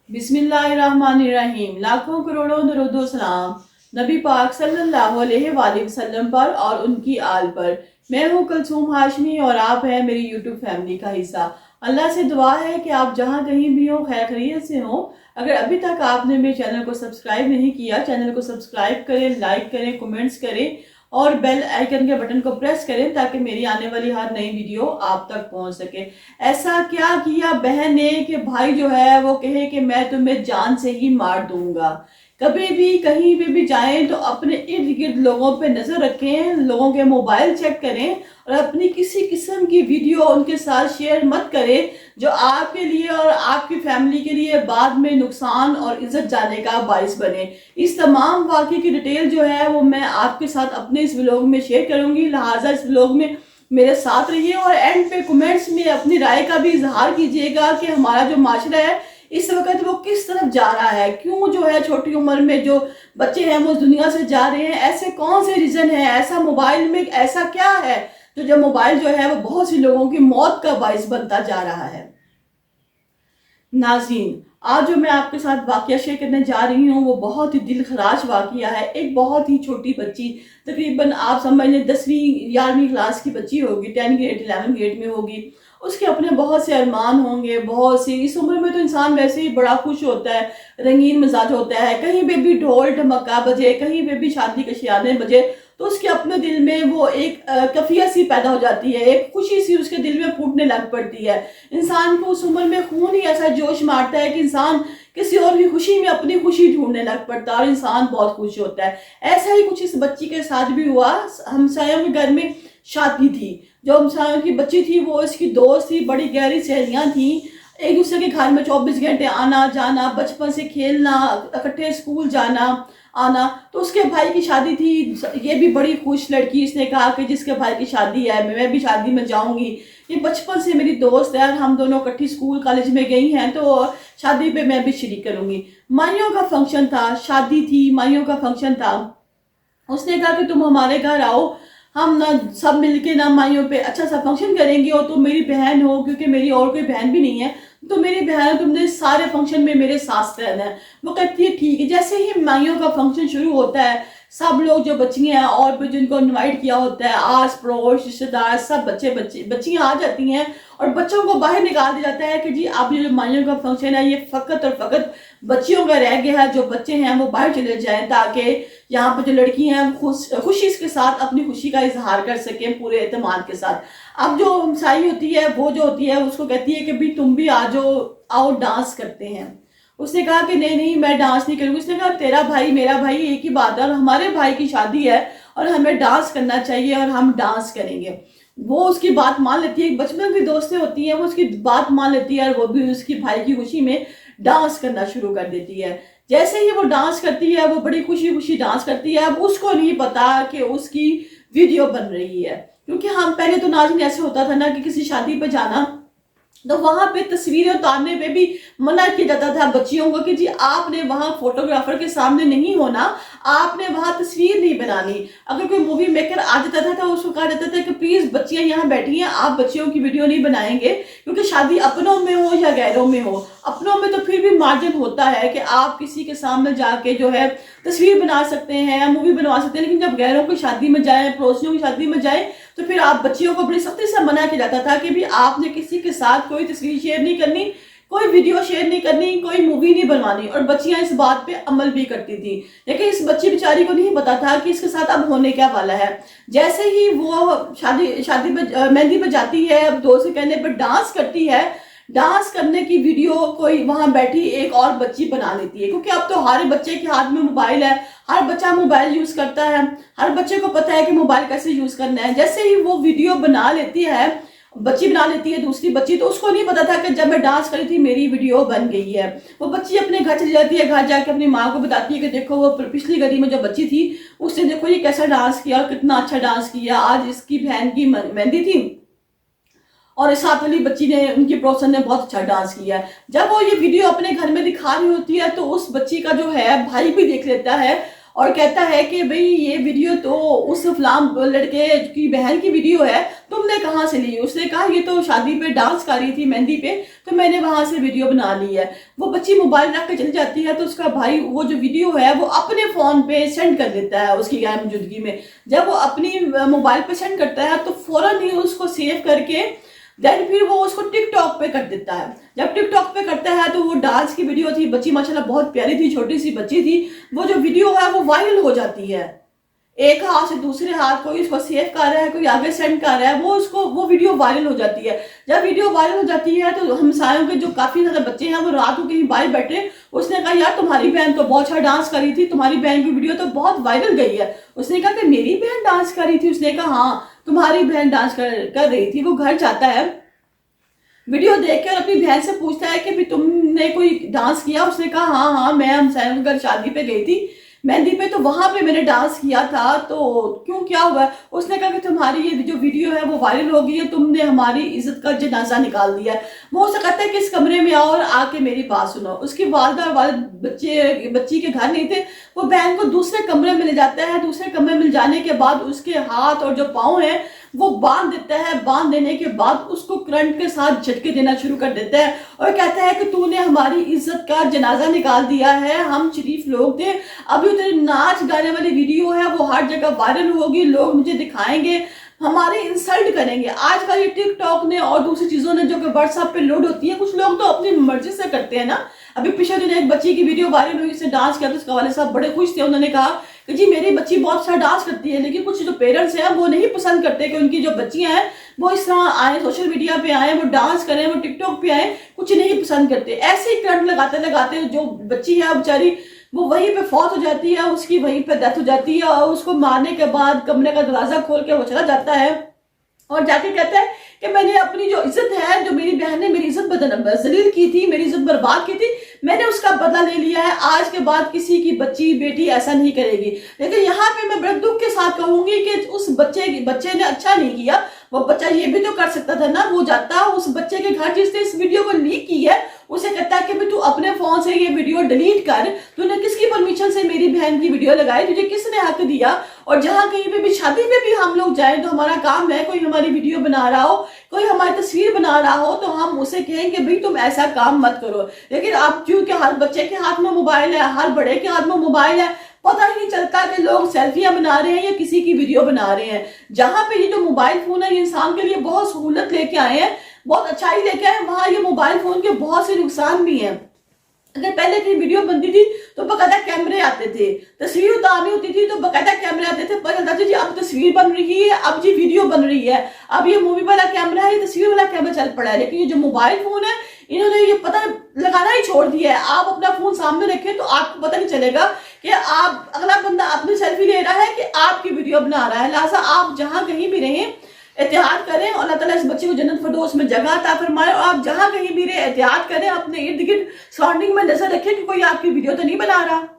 बिस्मिल्लाहिर्रहमानिर्रहीम। लाखों करोड़ों दरूद सलाम नबी पाक सल्लल्लाहु अलैहि वसल्लम पर और उनकी आल पर। मैं हूँ कुलसूम हाशमी और आप हैं मेरी यूट्यूब फैमिली का हिस्सा। अल्लाह से दुआ है कि आप जहाँ कहीं भी हो खैर खैरियत से हो। अगर अभी तक आपने मेरे चैनल को सब्सक्राइब नहीं किया, चैनल को सब्सक्राइब करें, लाइक करें, कमेंट्स करें और बेल आइकन के बटन को प्रेस करें ताकि मेरी आने वाली हर नई वीडियो आप तक पहुंच सके। ऐसा क्या किया बहन ने कि भाई जो है वो कहे कि मैं तुम्हें जान से ही मार दूंगा। कभी भी कहीं पे भी जाएं तो अपने इर्द गिर्द लोगों पे नजर रखें, लोगों के मोबाइल चेक करें और अपनी किसी किस्म की वीडियो उनके साथ शेयर मत करें जो आपके लिए और आपकी फैमिली के लिए बाद में नुकसान और इज्जत जाने का बाइस बने। इस तमाम वाक़े की डिटेल जो है वो मैं आपके साथ अपने इस व्लॉग में शेयर करूंगी, लिहाजा इस व्लॉग में मेरे साथ रहिए और एंड पे कमेंट्स में अपनी राय का भी इजहार कीजिएगा कि हमारा जो माशरा है इस वक्त वो किस तरफ जा रहा है, क्यों जो है छोटी उम्र में जो बच्चे हैं वो दुनिया से जा रहे हैं, ऐसे कौन से रीजन है, ऐसा मोबाइल में ऐसा क्या है तो जब मोबाइल जो है वो बहुत सी लोगों की मौत का बाइस बनता जा रहा है। नाज़रीन, आज जो मैं आपके साथ वाकया शेयर करने जा रही हूँ वो बहुत ही दिल खराश वाकया है। एक बहुत ही छोटी बच्ची, तकरीबन आप समझ लें 10वीं 11वीं क्लास की बच्ची होगी, 10 ग्रेड 11 ग्रेड में होगी। उसके अपने बहुत से अरमान होंगे, बहुत सी इस उम्र में तो इंसान वैसे ही बड़ा खुश होता है, रंगीन मिजाज होता है। कहीं पे भी ढोल ढमक्का बजे, कहीं पे भी शादी के शियाने बजे तो उसके अपने दिल में वो एक कफियत सी पैदा हो जाती है, एक खुशी सी उसके दिल में फूटने लग पड़ती है। इंसान को उस उम्र में खून ही ऐसा जोश मारता है कि इंसान किसी और की खुशी में अपनी खुशी ढूंढने लग पड़ता है और इंसान बहुत खुश होता है। ऐसा ही कुछ इस बच्ची के साथ भी हुआ। हमसायों के घर में शादी थी। जो हमसायों की बच्ची थी वो इसकी दोस्त थी, बड़ी गहरी सहेलियां थी। एक दूसरे के घर में 24 घंटे आना जाना, बचपन से खेलना, इकट्ठे स्कूल जाना आना। तो उसके भाई की शादी थी। ये भी बड़ी खुश लड़की, इसने कहा कि जिसके भाई की शादी है मैं भी शादी में जाऊंगी, ये बचपन से मेरी दोस्त है और हम दोनों इकट्ठी स्कूल कॉलेज में गई हैं तो शादी पे मैं भी शरीक करूंगी। माइयों का फंक्शन था, शादी थी, माइयों का फंक्शन था। उसने कहा कि तुम हमारे घर आओ, हम ना सब मिलके ना माइयों पे अच्छा सा फंक्शन करेंगे और तुम मेरी बहन हो, क्योंकि मेरी और कोई बहन भी नहीं है तो मेरी बहन, तुमने सारे फंक्शन में मेरे साथ रहना है। वो कहती है ठीक है। जैसे ही माइयों का फंक्शन शुरू होता है सब लोग जो बच्चियां हैं और भी जिनको इनवाइट किया होता है, आस पड़ोस रिश्तेदार सब बच्चियां आ जाती हैं और बच्चों को बाहर निकाल दिया जाता है कि जी अब ये जो माइयों का फंक्शन है ये फकत और फकत बच्चियों का रह गया है, जो बच्चे हैं वो बाहर चले जाएं ताकि यहाँ पर जो लड़की हैं खुशी के साथ अपनी खुशी का इजहार कर सकें पूरे एतमाद के साथ। अब जो हमसाई होती है वो जो होती है उसको कहती है कि भाई तुम भी आ जाओ, आओ डांस करते हैं। उसने कहा कि नहीं नहीं मैं डांस नहीं करूंगी। उसने कहा तेरा भाई मेरा भाई एक ही बात है और हमारे भाई की शादी है और हमें डांस करना चाहिए और हम डांस करेंगे। वो उसकी बात मान लेती है, बचपन की दोस्तें होती हैं, वो उसकी बात मान लेती है और वो भी उसकी भाई की खुशी में डांस करना शुरू कर देती है। जैसे ही वो डांस करती है वो बड़ी खुशी खुशी डांस करती है। अब उसको नहीं पता कि उसकी वीडियो बन रही है, क्योंकि हम पहले तो नाज़रीन ऐसे होता था ना कि किसी शादी पर जाना तो वहां पे तस्वीरें उतारने पे भी मना किया जाता था बच्चियों को कि जी आपने वहां फोटोग्राफर के सामने नहीं होना, आपने वहां तस्वीर नहीं बनानी। अगर कोई मूवी मेकर आ जाता था तो उसको कहा जाता था कि प्लीज बच्चियां यहाँ बैठी हैं, आप बच्चियों की वीडियो नहीं बनाएंगे, क्योंकि शादी अपनों में हो या गैरों में हो, अपनों में तो फिर भी मार्जिन होता है कि आप किसी के सामने जाके जो है तस्वीर बना सकते हैं, मूवी बनवा सकते हैं। लेकिन जब गैरों की शादी में जाए, पड़ोसियों की शादी में जाए तो फिर आप बच्चियों को बड़ी सख्ती से मना किया जाता था कि भी आपने किसी के साथ कोई तस्वीर शेयर नहीं करनी, कोई वीडियो शेयर नहीं करनी, कोई मूवी नहीं बनवानी। और बच्चियां इस बात पे अमल भी करती थी। लेकिन इस बच्ची बेचारी को नहीं पता था कि इसके साथ अब होने क्या वाला है। जैसे ही वो शादी में मेहंदी पे जाती है, अब दोस्त के कहने पर डांस करती है, डांस करने की वीडियो कोई वहां बैठी एक और बच्ची बना लेती है, क्योंकि अब तो हर बच्चे के हाथ में मोबाइल है, हर बच्चा मोबाइल यूज करता है, हर बच्चे को पता है कि मोबाइल कैसे यूज करना है। जैसे ही वो वीडियो बना लेती है, बच्ची बना लेती है दूसरी बच्ची, तो उसको नहीं पता था कि जब मैं डांस करी थी मेरी वीडियो बन गई है। वो बच्ची अपने घर चली जाती है, घर जाके अपनी माँ को बताती है कि देखो वो पिछली गली में जो बच्ची थी उसने देखो ये कैसा डांस किया और कितना अच्छा डांस किया, आज इसकी बहन की मेहंदी थी और साथ वाली बच्ची ने, उनकी पड़ोसन ने बहुत अच्छा डांस किया। जब वो ये वीडियो अपने घर में दिखा रही होती है तो उस बच्ची का जो है भाई भी देख लेता है और कहता है कि भाई ये वीडियो तो उस फलाम लड़के की बहन की वीडियो है, तुमने कहाँ से ली? उसने कहा ये तो शादी पे डांस कर रही थी, मेहंदी पे, तो मैंने वहां से वीडियो बना ली है। वो बच्ची मोबाइल रख के चली जाती है तो उसका भाई वो जो वीडियो है वो अपने फोन पे सेंड कर देता है उसकी गैर मौजूदगी में। जब वो अपनी मोबाइल पे सेंड करता है तो फौरन ही उसको सेव करके देन फिर वो उसको टिकटॉक पे कर देता है। जब टिकटॉक पे करता है तो वो डांस की वीडियो थी, बच्ची माशाल्लाह बहुत प्यारी थी, छोटी सी बच्ची थी, वो जो वीडियो है वो वायरल हो जाती है। एक हाथ से दूसरे हाथ कोई उसको सेव कर रहा है, कोई आगे सेंड कर रहा है, वो वीडियो वायरल हो जाती है। जब वीडियो वायरल हो जाती है तो हमसायों के जो काफी ज्यादा बच्चे हैं वो रात को कहीं बाहर बैठे, उसने कहा यार तुम्हारी बहन तो बहुत अच्छा डांस कर रही थी, तुम्हारी बहन की वीडियो तो बहुत वायरल गई है। उसने कहा कि मेरी बहन डांस कर रही थी? उसने कहा हाँ तुम्हारी बहन डांस कर रही थी। वो घर जाता है, वीडियो देख कर अपनी बहन से पूछता है कि भी तुमने कोई डांस किया? उसने कहा हाँ हाँ मैं हमसायों के घर शादी पे गई थी मेहंदी पे, तो वहां पे मैंने डांस किया था, तो क्यों क्या हुआ? उसने कहा कि तुम्हारी ये जो वीडियो है वो वायरल हो गई है, तुमने हमारी इज्जत का जनाजा निकाल दिया है। वो उससे कहता है कि इस कमरे में आओ और आके मेरी बात सुनो। उसकी वालदा और वालिद बच्ची के घर नहीं थे, वो बहन को दूसरे कमरे में ले जाता है। दूसरे कमरे में जाने के बाद उसके हाथ और जो पाँव है वो बांध देता है। बांध देने के बाद उसको करंट के साथ झटके देना शुरू कर देता है और कहता है कि तूने हमारी इज्जत का जनाजा निकाल दिया है, हम शरीफ लोग थे, अभी तेरे नाच गाने वाली वीडियो है वो हर जगह वायरल होगी, लोग मुझे दिखाएंगे, हमारे इंसल्ट करेंगे। आजकल ये टिकटॉक ने और दूसरी चीजों ने जो कि व्हाट्सएप पे लोड होती है, कुछ लोग तो अपनी मर्जी से करते हैं ना। अभी पिछले दिन एक बच्ची की वीडियो वायरल हुई, उसने डांस किया तो उसके वाले साहब बड़े खुश थे। उन्होंने कहा कि जी मेरी बच्ची बहुत अच्छा डांस करती है, लेकिन कुछ जो पेरेंट्स हैं वो नहीं पसंद करते कि उनकी जो बच्चियां हैं वो इस तरह आए, सोशल मीडिया पे आए, वो डांस करें, वो टिकटॉक पे आए, कुछ नहीं पसंद करते। ऐसे ही करंट लगाते लगाते जो बच्ची है बेचारी वो वहीं पे फौत हो जाती है, उसकी वहीं पे डेथ हो जाती है। और उसको मारने के बाद कमरे का दरवाजा खोल के वो चला जाता है और जाके कहता है कि मैंने अपनी जो इज्जत है, जो मेरी बहन ने मेरी इज्जत जलील की थी, मेरी इज्जत बर्बाद की थी, मैंने उसका बदला ले लिया है। आज के बाद किसी की बच्ची बेटी ऐसा नहीं करेगी। लेकिन यहाँ पे मैं बड़े दुख के साथ कहूंगी कि उस बच्चे ने अच्छा नहीं किया। वो बच्चा ये भी तो कर सकता था ना, वो जाता उस बच्चे के घर जिसने इस वीडियो को लीक की है, उसे कहता है कि तू अपने फोन से ये वीडियो डिलीट कर, तूने किसकी परमिशन से मेरी बहन की वीडियो लगाई, तुझे किसने हक दिया? और जहां कहीं पे भी शादी में भी हम लोग जाए तो हमारा काम है, कोई हमारी वीडियो बना रहा हो, कोई हमारी तस्वीर बना रहा हो, तो हम उसे कहें कि भाई तुम ऐसा काम मत करो। लेकिन अब क्योंकि हर बच्चे के हाथ में मोबाइल है, हर बड़े के हाथ में मोबाइल है, पता ही नहीं चलता कि लोग सेल्फियां बना रहे हैं या किसी की वीडियो बना रहे हैं। जहां पे ये जो मोबाइल फोन है ये इंसान के लिए बहुत सहूलत लेके आए हैं, बहुत अच्छाई लेके आए, वहां ये मोबाइल फोन के बहुत से नुकसान भी हैं। अगर पहले कहीं वीडियो बनती थी तो बकायदा कैमरे आते थे, तस्वीर उतारनी होती थी तो बकायदा कैमरे आते थे, पता चलता था जी अब तस्वीर बन रही है, अब जी वीडियो बन रही है, अब ये मूवी वाला कैमरा है, ये तस्वीर वाला कैमरा चल पड़ा है। लेकिन ये जो मोबाइल फोन है इन्होंने ये पता लगाना ही छोड़ दिया है। आप अपना फोन सामने रखें तो आपको पता नहीं चलेगा कि आप अगला बंदा अपनी सेल्फी ले रहा है कि आपकी वीडियो बना रहा है। लिहाजा आप जहां कहीं भी रहें एहतियात करें और अल्लाह ताला इस बच्चे को जन्नत फिरदौस में जगह अता फरमाए। और आप जहां कहीं भी रहे एहतियात करें, अपने इर्द गिर्द सराउंडिंग में नजर रखें कि कोई आपकी वीडियो तो नहीं बना रहा।